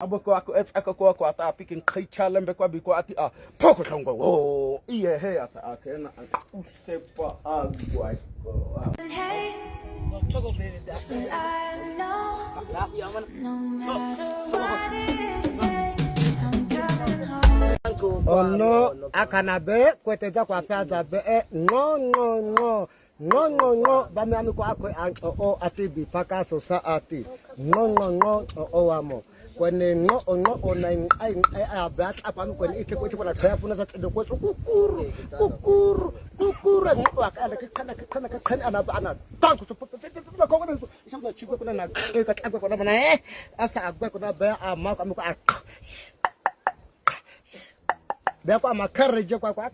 Aboko ako etsaka ko ata pikin khaichala kwa biko ati phoko hlongwa wo iye he ata akena usepa agwa ko phoko bebe Oh no, akana be kweteza kwa pyaza be no bami ami ko akwe o atibi paka society no o amo kwene no ona ai abak apa mi kwene ike ko tibona khaya puna sa tsede ko kukuru no akala kana ana bana tanku so ko ko ishamna chikwe kuna na ka takwe kuna bana asa agwe kuna be ama ko ami ko be kwa makarje kwa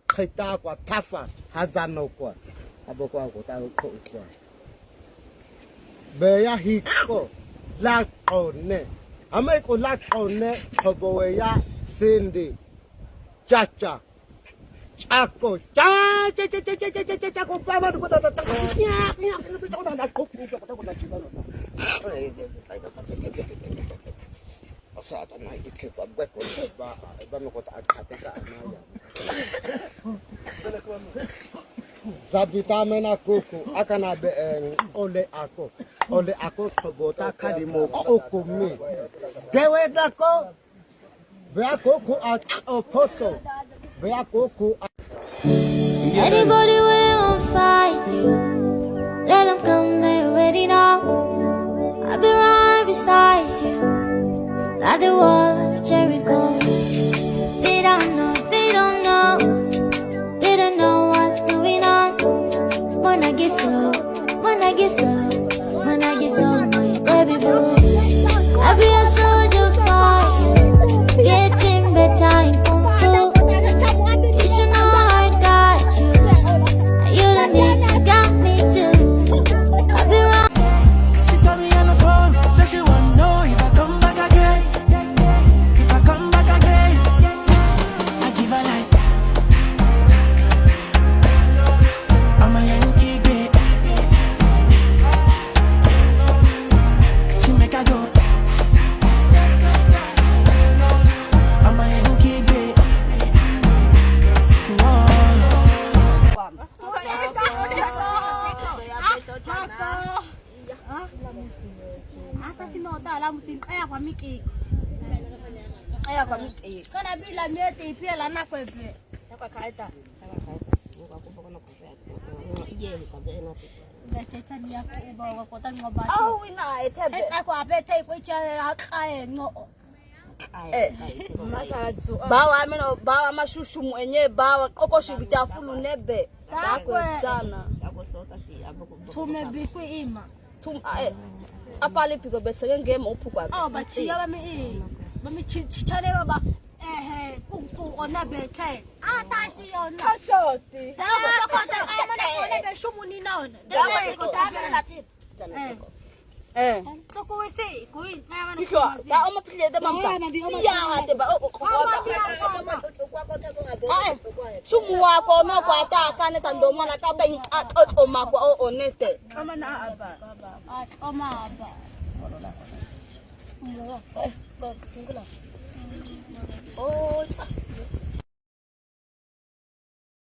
khita kwa tafa hazano kwa aboko ko ta ko kwa be ya hiko la one ame ko la one khobowe ya sindi chacha chako cha ko baba ko ta nya ko ta ko ta chibano asa ta na ikhe kwa gwe ko ba no ko ta khate ka na Zabita mena kuku akana be ole ako tobota kadimo oko mi dewe dako be akoko opoto be akoko anybody will fight you, let them come, they already know I'll be right beside you like the wall of Jericho. They don't know what's going on. When I get slow, my baby boo. I'll be a soldier for you, getting better in kung fu. You should know I got you, and you don't need to got me too. I'll be right. She told me on the phone, said she wanna know if I come back again. If I come back again, I give her like that. I'm a Yankee babe. She make her go. I'm a Yankee babe. Hata sinota la musin aya kwa miki. Aya kwa miki. Kana bila mete ipia la na kwepe. Kwa kaita. Ngoba kuba kana kufeka. Iyeli kwa bena. Bechecha ni yako uba wakota ngoba. Au ina etebe. Etsa kwa bete ko cha akae ngo. Bawa ameno bawa mashushu mwenye bawa kokosho bitafulu nebe takwezana Tumebikwe ima. apale piko besere ngema upukwa Bachiya bami chichare baba kunku ona beke. Tashi ona. kashoti Dawa kota amana ona be shumuni naona. Dawa kota amana tip. Toko wese kuin mama na kishwa ta oma pile de mamta ya hate ba sumu wako no kwa ta kana tando mwana ka ba o makwa o onete mama na aba oma aba singula oh